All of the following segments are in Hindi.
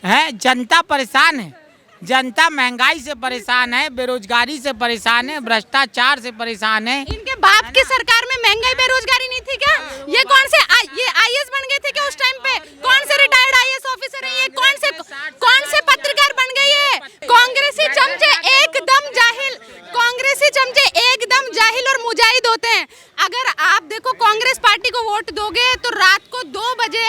है। जनता परेशान है, जनता महंगाई से परेशान है, बेरोजगारी से परेशान है, भ्रष्टाचार से परेशान है। इनके बाप की सरकार में महंगाई बेरोजगारी नहीं थी क्या? ये कौन से ये आईएएस बन गए थे क्या उस टाइम पे? कौन से रिटायर्ड आईएएस ऑफिसर है ये? कौन से पत्रकार बन गए ये? कांग्रेसी चमचे एकदम जाहिल, कांग्रेसी चमचे एकदम जाहिल और मुजाहिद होते हैं। अगर आप देखो कांग्रेस पार्टी को वोट दोगे तो रात को 2 बजे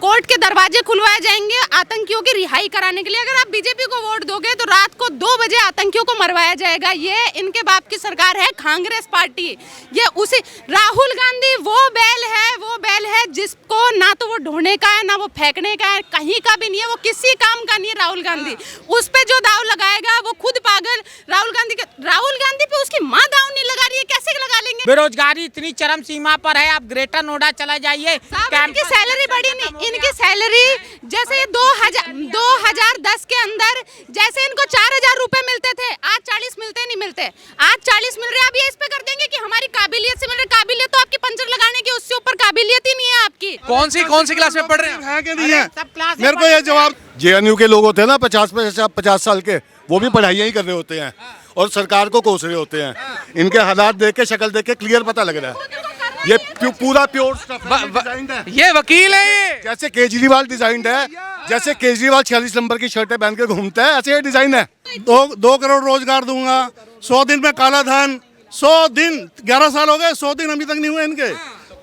कोर्ट के दरवाजे खुलवाए जाएंगे आतंकियों की रिहाई कराने के लिए। अगर आप बीजेपी को वोट दोगे तो रात को 2 बजे आतंकियों को मरवाया जाएगा। ये इनके बाप की सरकार है कांग्रेस पार्टी। ये उसी राहुल गांधी वो बैल है जिसको ना तो वो ढोने का है ना वो फेंकने का है, कहीं का भी नहीं है, वो किसी काम का नहीं है। राहुल गांधी उस पे जो दाव लगाएगा वो खुद पागल। राहुल गांधी पे उसकी माँ दाव नहीं लगा रही है, कैसे लगा लेंगे? बेरोजगारी इतनी चरम सीमा पर है, आप ग्रेटर नोएडा चला जाइए, इनकी सैलरी बढ़ी नहीं। इनकी सैलरी जैसे 2010 के अंदर जैसे इनको 4000 रुपए मिलते थे, आज 40 मिलते नहीं मिलते। आज 40 मिल रहे, आप ये इस पे कर देंगे कि हमारी काबिलियत से मिल रहे। काबिलियत तो आपकी पंचर लगाने की, उससे ऊपर काबिलियत ही नहीं है आपकी। कौन सी क्लास में पढ़ रहे हैं? कि नहीं है? सब क्लास मेरे को ये जवाब, जेएनयू के लोग होते हैं ना 50 साल के, वो भी पढ़ाइयाँ ही कर रहे होते हैं और सरकार को कोस रहे होते हैं। इनके हालात देख के, शक्ल देख के क्लियर पता लग रहा है ये पूरा प्योर स्टफ है। ये वकील है ये। जैसे केजरीवाल डिजाइंड है, जैसे केजरीवाल 46 नंबर की शर्टें पहन के घूमता है, ऐसे ये डिजाइन है। 2 करोड़ रोजगार दूंगा, 100 दिन में काला धन, 100 दिन 11 साल हो गए, 100 दिन अभी तक नहीं हुए इनके।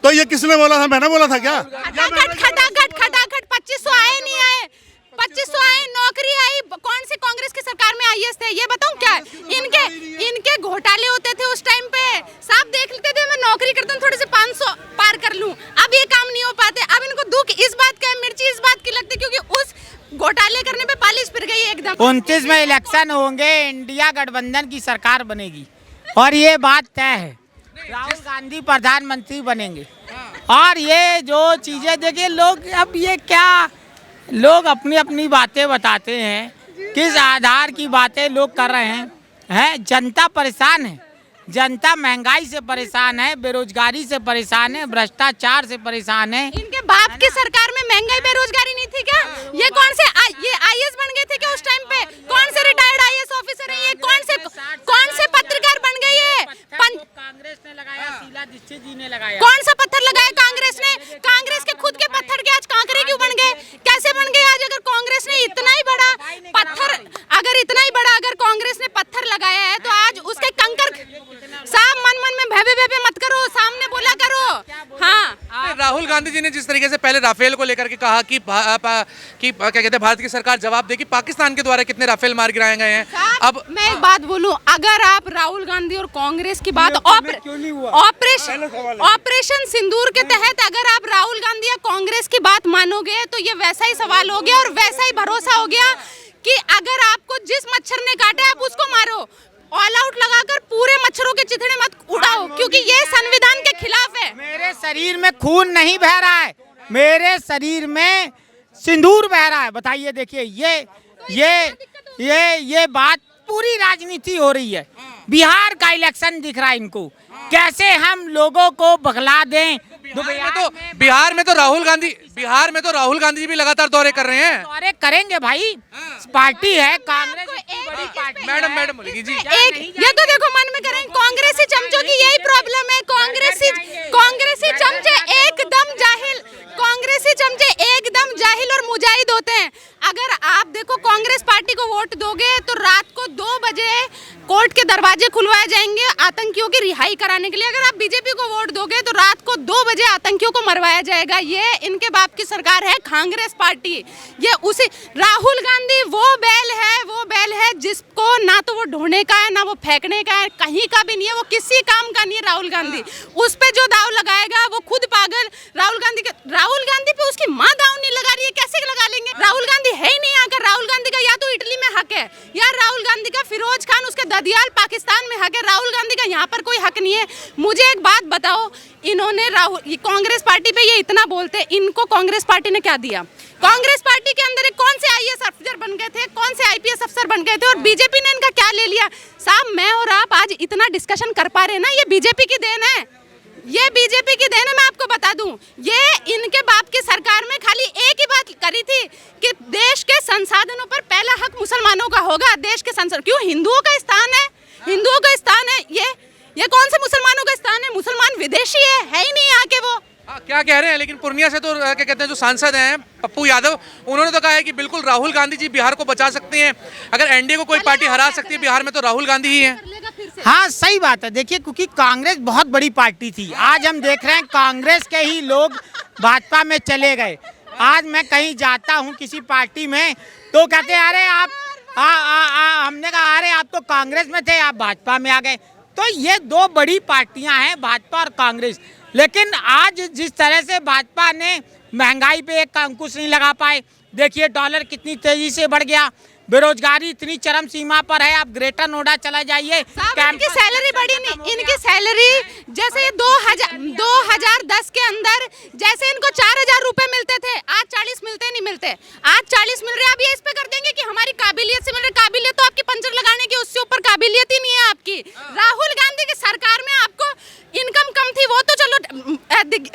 तो ये किसने बोला था? मैंने बोला था क्या? खटाखट 2500 आए नहीं आए, 2500 आए, नौकरी आई। कौन सी कांग्रेस की सरकार में आईएएस थे ये बताऊं क्या? इनके घोटाले होते थे उस टाइम पे, साफ देख लेते थे। मैं नौकरी करता हूँ, थोड़े से 500 पार कर लूं, अब ये काम नहीं हो पाते। अब इनको दुख इस बात का है, मिर्ची इस बात की लगती है क्योंकि उस घोटाले करने पे पालिश फिर गई एकदम। 29 में इलेक्शन होंगे, इंडिया गठबंधन की सरकार बनेगी और ये बात तय है, राहुल गांधी प्रधानमंत्री बनेंगे। और ये जो चीजें देखिए, लोग अब ये क्या, लोग अपनी अपनी बातें बताते हैं, किस आधार की बातें लोग कर रहे हैं। जनता परेशान है, जनता महंगाई से परेशान है, बेरोजगारी से परेशान है, भ्रष्टाचार से परेशान है। इनके बाप की सरकार में महंगाई बेरोजगारी नहीं थी क्या? ये कौन से ये आईएएस बन गए थे क्या उस टाइम पे? कौन से रिटायर्ड आईएएस ऑफिसर है ये? कौन से पत्रकार बन गए ये? कांग्रेस ने लगाया, शीला दीक्षित जी ने लगाया। कौन सा पत्थर लगाया कांग्रेस ने? कांग्रेस के खुद के पत्थर के आज कांकरे क्यों बन गए? कैसे बन गए आज? अगर कांग्रेस ने इतना ही बड़ा पत्थर, अगर कांग्रेस ने पत्थर लगाया है तो आज उसके कंकर साफ मन में भे मत करो, सामने बोला करो। हाँ, राहुल गांधी जी ने जिस तरीके से पहले राफेल को लेकर के कहा कि क्या कहते हैं, भारत की सरकार जवाब देगी पाकिस्तान के द्वारा कितने राफेल मार गिराए गए हैं। अब मैं एक बात बोलूं, अगर आप राहुल गांधी और कांग्रेस की बात ऑपरेशन सिंदूर के तहत अगर आप राहुल गांधी या कांग्रेस की बात मानोगे तो ये वैसा ही सवाल हो गया और वैसा ही भरोसा हो गया कि अगर आपको जिस मच्छर ने काटे आप उसको मारो, ऑल आउट लगाकर पूरे मच्छरों के चिथड़े मत उड़ाओ, क्योंकि ये संविधान के खिलाफ है। मेरे शरीर में खून नहीं बह रहा है, मेरे शरीर में सिंदूर बह रहा है। बताइए, देखिए ये बात पूरी राजनीति हो रही है। बिहार का इलेक्शन दिख रहा है इनको, कैसे हम लोगों को बगला दें। बिहार में तो राहुल गांधी भी लगातार दौरे कर रहे हैं। दौरे करेंगे भाई, पार्टी है कांग्रेस, बड़ी पार्टी। मैडम बोलेगी जी। ये तो देखो मन में करें, कांग्रेसी चमचों की यही प्रॉब्लम है। कांग्रेसी चमचे एकदम जाहिल, कांग्रेसी चमचे एकदम जाहिल और मुजाहिद होते हैं। अगर आप देखो कांग्रेस पार्टी को वोट दोगे तो रात को 2 बजे कोर्ट के दरवाजे खुलवाए जाएंगे आतंकियों की रिहाई कराने के लिए। अगर आप बीजेपी को वोट दोगे तो रात को 2 बजे आतंकियों को मरवाया जाएगा। ये इनके बाप की सरकार है कांग्रेस पार्टी। ये उसी राहुल गांधी वो बैल है जिसको ना तो वो ढोने का है ना वो फेंकने का है, कहीं का भी नहीं है, वो किसी काम का नहीं है। राहुल गांधी उस पे जो दाव लगाएगा वो खुद पागल। राहुल गांधी पे उसकी माँ दाव नहीं लगा रही है, कैसे लगा लेंगे? राहुल गांधी है ही नहीं आकर। राहुल गांधी का या तो इटली में हक है या राहुल गांधी का फिरोज खान उसके ददियाल पाकिस्तान में हक है। राहुल गांधी का यहाँ पर कोई हक नहीं है। मुझे एक बात बताओ, इन्होंने कांग्रेस पार्टी पे ये इतना बोलते, इनको कांग्रेस पार्टी ने क्या दिया? कांग्रेस पार्टी के अंदर कौन से आईएएस अफसर बन गए थे, कौन से आईपीएस अफसर बन गए थे और बीजेपी ने इनका क्या ले लिया? साहब, मैं और आप आज इतना डिस्कशन कर पा रहे हैं ना, ये बीजेपी की देन है। ये बीजेपी की देन है। मैं आपको बता दूं, ये इनके बाप की सरकार में खाली एक ही बात करी थी कि देश के संसाधनों पर पहला हक मुसलमानों का होगा। देश के संसाधन क्यों हिंदुओं का स्थान है, हिंदुओं का स्थान है। ये कौन से मुसलमानों का स्थान है? मुसलमान विदेशी है ही नहीं यहाँ के वो। क्या कह रहे हैं, लेकिन पूर्णिया से तो क्या कहते हैं जो सांसद हैं पप्पू यादव, उन्होंने तो कहा है कि बिल्कुल राहुल गांधी जी बिहार को बचा सकते हैं। अगर एनडीए को कोई पार्टी हरा सकती है बिहार में तो राहुल गांधी ही है। हाँ सही बात है। देखिए क्योंकि कांग्रेस बहुत बड़ी पार्टी थी, आज हम देख रहे हैं कांग्रेस के ही लोग भाजपा में चले गए। आज मैं कहीं जाता हूँ किसी पार्टी में तो कहते हैं अरे आप हमने कहा अरे आप तो कांग्रेस में थे, आप भाजपा में आ गए। तो ये दो बड़ी पार्टियां हैं भाजपा और कांग्रेस। लेकिन आज जिस तरह से भाजपा ने महंगाई पे एक अंकुश नहीं लगा पाए, देखिए डॉलर कितनी तेजी से बढ़ गया, बेरोजगारी इतनी चरम सीमा पर है। आप ग्रेटर नोएडा चला जाइए, इनकी सैलरी बढ़ी नहीं। इनकी सैलरी जैसे 2010 के अंदर जैसे इनको 4000 रुपए मिलते थे, आज 40 मिलते नहीं मिलते। आज 40 मिल रहे। अब ये इस पे कर देंगे कि हमारी काबिलियत से मिल रहे। काबिलियत तो आपकी पंचर लगाने की, उससे ऊपर काबिलियत ही नहीं है आपकी। राहुल गांधी की सरकार में आपको इनकम कम थी, वो तो चलो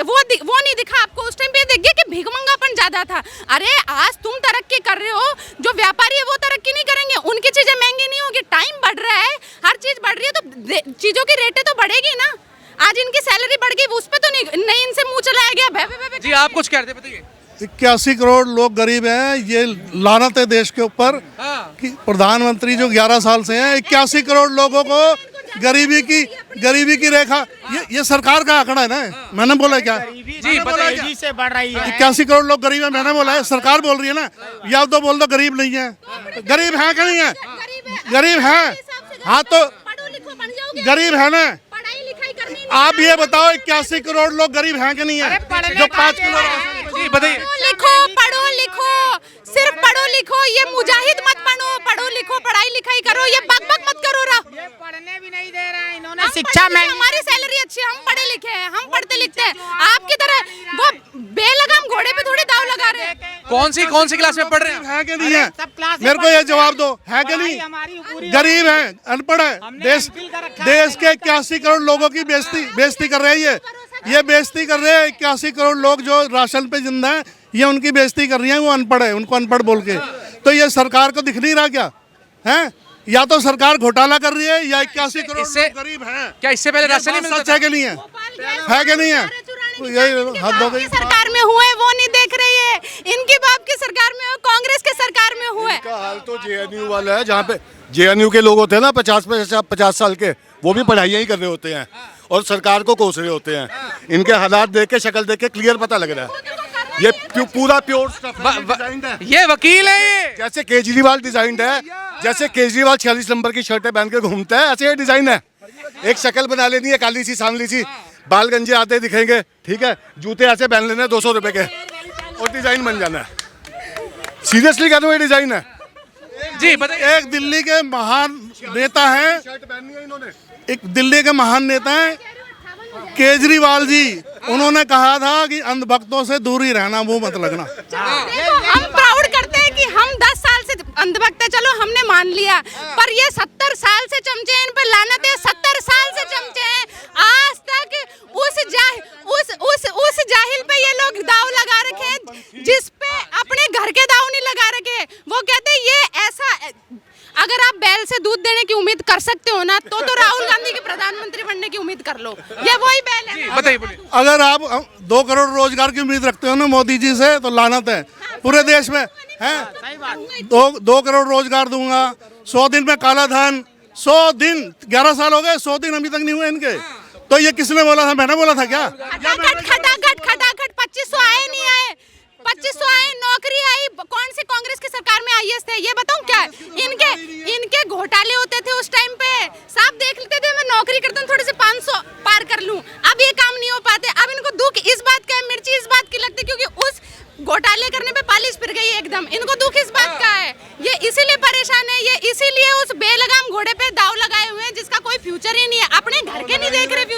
वो नहीं दिखा आपको। उस टाइम पे दिख गया कि भीखमंगापन ज्यादा था। अरे आज तुम तरक्की कर रहे हो, जो व्यापारी है वो तरक्की नहीं करेंगे, उनकी चीजें महंगी नहीं होगी। टाइम बढ़ रहा है, हर चीज बढ़ रही है तो चीजों की रेटें तो बढ़ेगी ना। आज इनकी सैलरी बढ़ गई, उस पे तो नहीं इनसे मुंह चलाया गया। जी आप कुछ कह रहे थे, बताइए। 81 करोड़ लोग गरीब हैं। ये लानत है देश के ऊपर कि प्रधानमंत्री जो 11 साल से हैं, 81 करोड़ लोगों को गरीबी की रेखा, ये सरकार का आंकड़ा है ना। मैंने बोला क्या? जी बताइए। से बढ़ रही है। 81 करोड़ लोग गरीब है, मैंने बोला है, सरकार बोल रही है ना। या तो बोल दो गरीब नहीं है, गरीब है कि नहीं है? गरीब है, हाँ तो गरीब है ना। आप ये बताओ 81 करोड़ लोग गरीब हैं कि नहीं है? जो 5 करोड़। जी बताइए। पढ़ो लिखो, सिर्फ पढ़ो लिखो। ये मुजाहिद मत बनो, पढ़ो लिखो, पढ़ाई लिखाई करो, ये बक मत करो। ये पढ़ने भी नहीं दे रहा है इन्होंने। शिक्षा में हमारी सैलरी अच्छी है, हम पढ़े लिखे हैं, हम पढ़ते लिखते हैं। आपकी तरह वो बेलगाम घोड़े पे थोड़ी दाव लगा रहे हैं। कौन सी क्लास में पढ़ रहे हैं? है कि नहीं है? सब क्लास मेरे को ये जवाब दो, है कि नहीं? गरीब है, अनपढ़ है। देश के 81 करोड़ लोगों की बेइज्जती कर रहे हैं। ये बेइज्जती कर रहे हैं। 81 करोड़ लोग जो राशन पे जिंदा है, ये उनकी बेइज्जती कर रही है। वो अनपढ़ है, उनको अनपढ़ बोल के। तो ये सरकार को दिख नहीं रहा क्या है? या तो सरकार घोटाला कर रही है या 81 करोड़ लोग गरीब हैं। क्या इससे पहले राशन नहीं मिलता? सच है कि नहीं है? है कि नहीं है? यही हद हो गई। सरकार में हुए वो नहीं देख रही है, इनकी बाप की सरकार में हो, कांग्रेस के सरकार में हुए। का हाल तो जेएनयू वाला है, जहाँ पे जेएनयू के लोग होते हैं ना 50 साल के, वो भी पढ़ाइयाँ ही कर रहे होते हैं और सरकार को कोस रहे होते हैं। इनके हालात देख के, शक्ल देख के क्लियर पता लग रहा है ये पूरा प्योर स्टफ है। ये वकील है ये। जैसे केजरीवाल डिजाइंड है, जैसे केजरीवाल 46 नंबर की शर्टें पहन के घूमता है, ऐसे ये डिजाइन है। एक शक्ल बना लेनी है, काली सी सांवली सी, बाल गंजे आते दिखेंगे, ठीक है, जूते ऐसे पहन लेने 200 रुपए के और डिजाइन बन जाना है। सीरियसली कह रहा हूं, ये डिजाइन है। जी बताइए। एक दिल्ली के महान नेता हैं, एक दिल्ली के महान नेता हैं केजरीवाल जी। उन्होंने कहा था कि अंधभक्तों से दूर ही रहना, वो मत लगना। हम प्राउड करते हैं कि हम 10 साल से अंधभक्त है, चलो हमने मान लिया, पर ये 70 साल से चमचे हैं, इन पर लानत है। 70 साल से चमचे हैं, आज तक उस जाहिल पे ये लोग दाव लगा रखे हैं जिस पे अपने घर के दाव नहीं लगा रखे। वो कहते हैं ये ऐसा, अगर आप बैल से दूध देने की उम्मीद कर सकते हो ना, तो राहुल गांधी के प्रधानमंत्री बनने की उम्मीद कर लो। ये वही बैल है। बताइए बोलिए। अगर आप 2 करोड़ रोजगार की उम्मीद रखते हो ना मोदी जी से, तो लानत है पूरे देश में है। 2 करोड़ रोजगार दूंगा, 100 दिन में काला धन, 100 दिन, 11 साल हो गए, 100 दिन अभी तक नहीं हुए इनके। तो ये किसने बोला था? मैंने बोला था क्या? खटाखट 2500 आए नहीं आए, 2500 आए, नौकरी आई। कौन सी कांग्रेस की सरकार में आईएएस थे? ये बताऊं क्या? इनके घोटाले होते थे उस टाइम पे, साफ देख लेते थे। मैं नौकरी करता हूँ, थोड़े से 500 पार कर लूं, अब ये काम नहीं हो पाते। अब इनको दुख इस बात का है, मिर्ची इस बात की लगती है क्योंकि उस घोटाले करने पे पालिश फिर गई एकदम। इनको दुख इस बात का है, ये इसीलिए परेशान है, ये इसीलिए उस बेलगाम घोड़े पे दाव लगाए हुए हैं जिसका कोई फ्यूचर ही नहीं है। अपने घर के नहीं देख रहे फ्यूचर।